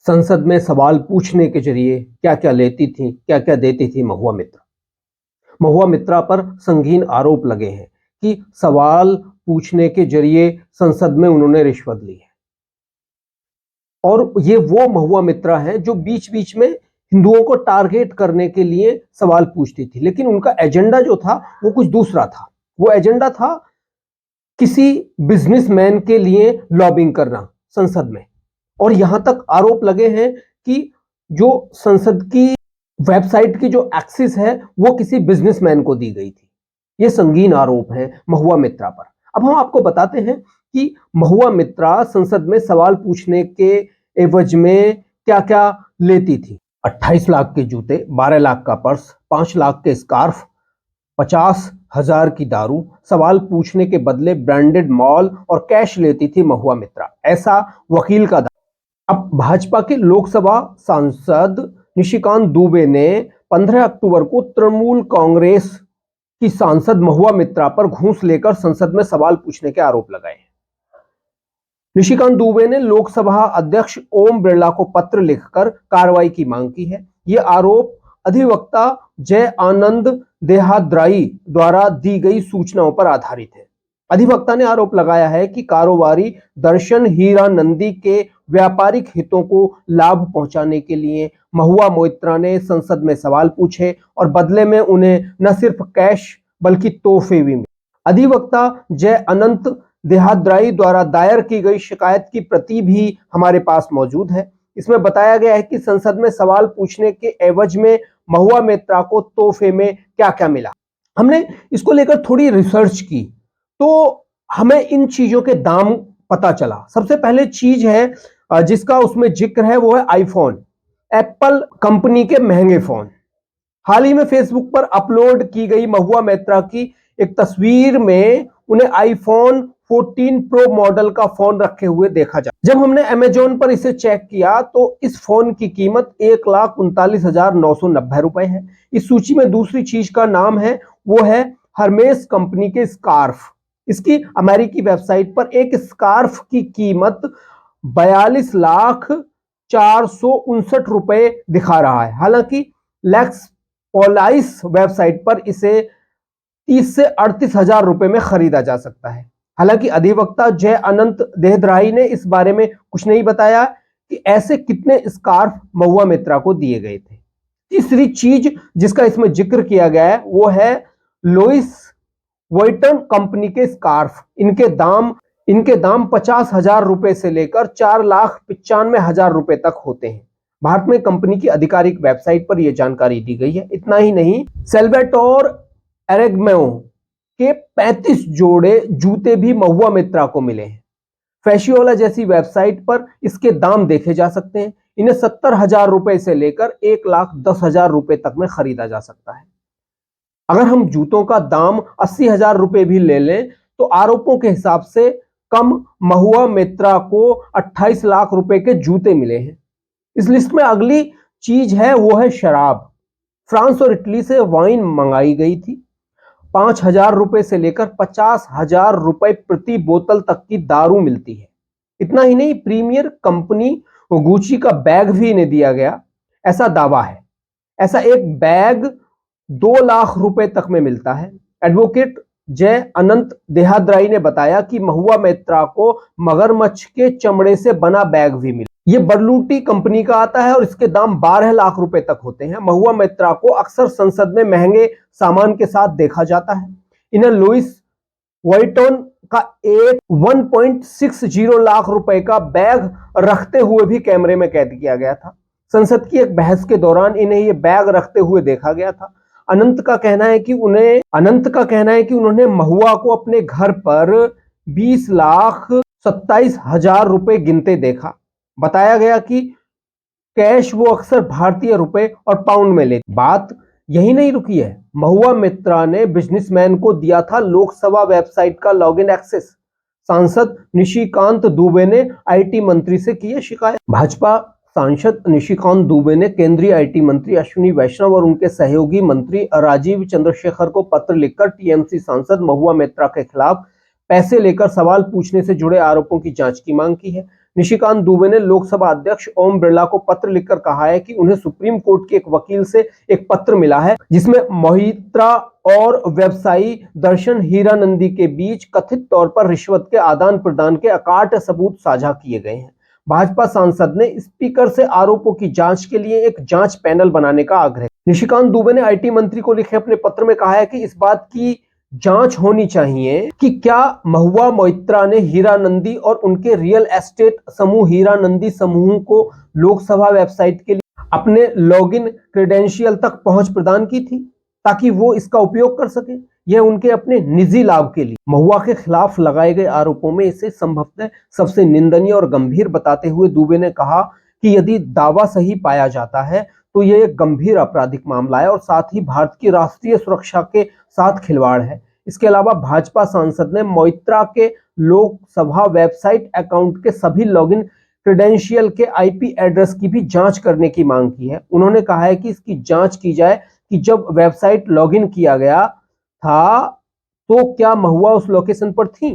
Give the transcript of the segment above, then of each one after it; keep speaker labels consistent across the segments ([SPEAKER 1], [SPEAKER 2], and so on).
[SPEAKER 1] संसद में सवाल पूछने के जरिए क्या क्या लेती थी, क्या क्या देती थी महुआ मित्रा। महुआ मित्रा पर संगीन आरोप लगे हैं कि सवाल पूछने के जरिए संसद में उन्होंने रिश्वत ली है। और ये वो महुआ मित्रा है जो बीच बीच में हिंदुओं को टारगेट करने के लिए सवाल पूछती थी, लेकिन उनका एजेंडा जो था वो कुछ दूसरा था। वो एजेंडा था किसी बिजनेसमैन के लिए लॉबिंग करना संसद में। और यहां तक आरोप लगे हैं कि जो संसद की वेबसाइट की जो एक्सेस है वो किसी बिजनेसमैन को दी गई थी। ये संगीन आरोप है महुआ मित्रा पर। अब हम आपको बताते हैं कि महुआ मित्रा संसद में सवाल पूछने के एवज में क्या क्या लेती थी। 28 लाख के जूते, 12 लाख का पर्स, 5 लाख के स्कार्फ, 50,000 की दारू, सवाल पूछने के बदले ब्रांडेड मॉल और कैश लेती थी महुआ मित्रा, ऐसा वकील का दावा। अब भाजपा के लोकसभा सांसद निशिकांत दुबे ने 15 अक्टूबर को तृणमूल कांग्रेस की सांसद महुआ मित्रा पर घूस लेकर संसद में सवाल पूछने के आरोप लगाए। निशिकांत दुबे ने लोकसभा अध्यक्ष ओम बिरला को पत्र लिखकर कार्रवाई की मांग की है। यह आरोप अधिवक्ता जय आनंद देहाद्राई द्वारा दी गई सूचनाओं पर आधारित है। अधिवक्ता ने आरोप लगाया है कि कारोबारी दर्शन हीरानंदी के व्यापारिक हितों को लाभ पहुंचाने के लिए महुआ मित्रा ने संसद में सवाल पूछे और बदले में उन्हें न सिर्फ कैश बल्कि तोहफे भी मिले। अधिवक्ता जय अनंत देहाद्राई द्वारा दायर की गई शिकायत की प्रति भी हमारे पास मौजूद है। इसमें बताया गया है कि संसद में सवाल पूछने के एवज में महुआ मित्रा को तोहफे में क्या क्या मिला। हमने इसको लेकर थोड़ी रिसर्च की तो हमें इन चीजों के दाम पता चला। सबसे पहले चीज है जिसका उसमें जिक्र है वो है आईफोन, एप्पल कंपनी के महंगे फोन। हाल ही में फेसबुक पर अपलोड की गई महुआ मित्रा की एक तस्वीर में उन्हें आईफोन 14 प्रो मॉडल का फोन रखे हुए देखा जा। जब हमने अमेजोन पर इसे चेक किया तो इस फोन की कीमत 1,39,990 रुपए है। इस सूची में दूसरी चीज का नाम है वो है हर्मेस कंपनी के स्कार्फ। इसकी अमेरिकी वेबसाइट पर एक स्कार्फ की कीमत 42,459 रुपए दिखा रहा है। हालांकि लेक्स पॉलाइस वेबसाइट पर इसे 30 से 38,000 रुपए में खरीदा जा सकता है। हालांकि अधिवक्ता जय अनंत देहद्राई ने इस बारे में कुछ नहीं बताया कि ऐसे कितने स्कार्फ महुआ मित्रा को दिए गए थे। तीसरी चीज जिसका इसमें जिक्र किया गया है वो है लुइस वॉइटन कंपनी के स्कार्फ। इनके दाम 50,000 रुपए से लेकर 4,95,000 रुपए तक होते हैं। भारत में कंपनी की आधिकारिक वेबसाइट पर यह जानकारी दी गई है। इतना ही नहीं, सेल्वेटोर एरेग्मेओ के 35 जोड़े जूते भी महुआ मित्रा को मिले हैं। फैशियोला जैसी वेबसाइट पर इसके दाम देखे जा सकते हैं। इन्हें 70,000 रुपए से लेकर 1,10,000 रुपए तक में खरीदा जा सकता है। अगर हम जूतों का दाम 80,000 रुपए भी ले लें तो आरोपों के हिसाब से कम महुआ मित्रा को 28 लाख रुपए के जूते मिले हैं। इस लिस्ट में अगली चीज है वो है शराब। फ्रांस और इटली से वाइन मंगाई गई थी। 5,000 रुपए से लेकर 50,000 रुपए प्रति बोतल तक की दारू मिलती है। इतना ही नहीं, प्रीमियर कंपनी गुची का बैग भी इन्हें दिया गया, ऐसा दावा है। ऐसा एक बैग 2 लाख रुपए तक में मिलता है। एडवोकेट जय अनंत देहाद्राई ने बताया कि महुआ मित्रा को मगरमच्छ के चमड़े से बना बैग भी मिला। ये बरलूटी कंपनी का आता है और इसके दाम 12 लाख रुपए तक होते हैं। महुआ मित्रा को अक्सर संसद में महंगे सामान के साथ देखा जाता है। इन्हें लुइस वॉइटन का एक 1.60 लाख रुपए का बैग रखते हुए भी कैमरे में कैद किया गया था। संसद की एक बहस के दौरान इन्हें यह बैग रखते हुए देखा गया था। अनंत का कहना है कि उन्होंने महुआ को अपने घर पर 20,27,000 रुपए गिनते देखा। बताया गया कि कैश वो अक्सर भारतीय रुपए और पाउंड में लेती। बात यही नहीं रुकी है, महुआ मित्रा ने बिजनेसमैन को दिया था लोकसभा वेबसाइट का लॉगिन एक्सेस। सांसद निशिकांत दुबे ने आईटी मंत्री से की है शिकायत। भाजपा सांसद निशिकांत दुबे ने केंद्रीय आईटी मंत्री अश्विनी वैष्णव और उनके सहयोगी मंत्री राजीव चंद्रशेखर को पत्र लिखकर टीएमसी सांसद महुआ मित्रा के खिलाफ पैसे लेकर सवाल पूछने से जुड़े आरोपों की जांच की मांग की है। निशिकांत दुबे ने लोकसभा अध्यक्ष ओम बिरला को पत्र लिखकर कहा है कि उन्हें सुप्रीम कोर्ट के एक वकील से एक पत्र मिला है जिसमें मोहित्रा और व्यवसायी दर्शन हीरानंदी के बीच कथित तौर पर रिश्वत के आदान प्रदान के अकाट सबूत साझा किए गए हैं। भाजपा सांसद ने स्पीकर से आरोपों की जांच के लिए एक जांच पैनल बनाने का आग्रह। निशिकांत दुबे ने आईटी मंत्री को लिखे अपने पत्र में कहा है कि इस बात की जांच होनी चाहिए कि क्या महुआ मोइत्रा ने हीरानंदी और उनके रियल एस्टेट समूह हीरानंदी समूह को लोकसभा वेबसाइट के लिए अपने लॉगिन क्रेडेंशियल तक पहुंच प्रदान की थी ताकि वो इसका उपयोग कर सके। यह उनके अपने निजी लाभ के लिए। महुआ के खिलाफ लगाए गए आरोपों में इसे संभवतः सबसे निंदनीय और गंभीर बताते हुए दुबे ने कहा कि यदि दावा सही पाया जाता है तो यह एक गंभीर आपराधिक मामला है और साथ ही भारत की राष्ट्रीय सुरक्षा के साथ खिलवाड़ है। इसके अलावा भाजपा सांसद ने मोइत्रा के लोकसभा वेबसाइट अकाउंट के सभी लॉगिन क्रेडेंशियल के आईपी एड्रेस की भी जांच करने की मांग की है। उन्होंने कहा है कि इसकी जांच की जाए कि जब वेबसाइट लॉगिन किया गया था तो क्या महुआ उस लोकेशन पर थी।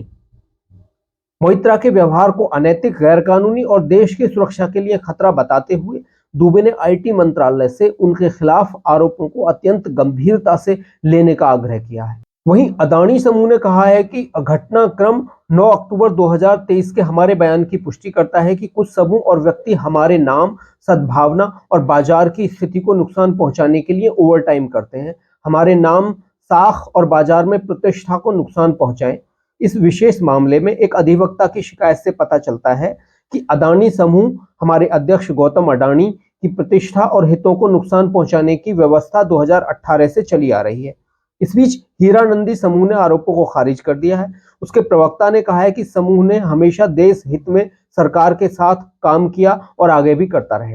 [SPEAKER 1] मोइत्रा के व्यवहार को अनैतिक, गैरकानूनी और देश की सुरक्षा के लिए खतरा बताते हुए दुबे ने आईटी मंत्रालय से उनके खिलाफ आरोपों को अत्यंत गंभीरता से लेने का आग्रह किया है। वहीं अदानी समूह ने कहा है कि घटनाक्रम 9 अक्टूबर 2023 के हमारे बयान की पुष्टि करता है कि कुछ समूह और व्यक्ति हमारे नाम, सद्भावना और बाजार की स्थिति को नुकसान पहुंचाने के लिए ओवरटाइम करते हैं। हमारे नाम, साख और बाजार में प्रतिष्ठा को नुकसान पहुंचाएं। इस विशेष मामले में एक अधिवक्ता की शिकायत से पता चलता है कि अदानी समूह हमारे अध्यक्ष गौतम अडानी की प्रतिष्ठा और हितों को नुकसान पहुंचाने की व्यवस्था 2018 से चली आ रही है। इस बीच हीरानंदी समूह ने आरोपों को खारिज कर दिया है। उसके प्रवक्ता ने कहा है कि समूह ने हमेशा देश हित में सरकार के साथ काम किया और आगे भी करता रहेगा।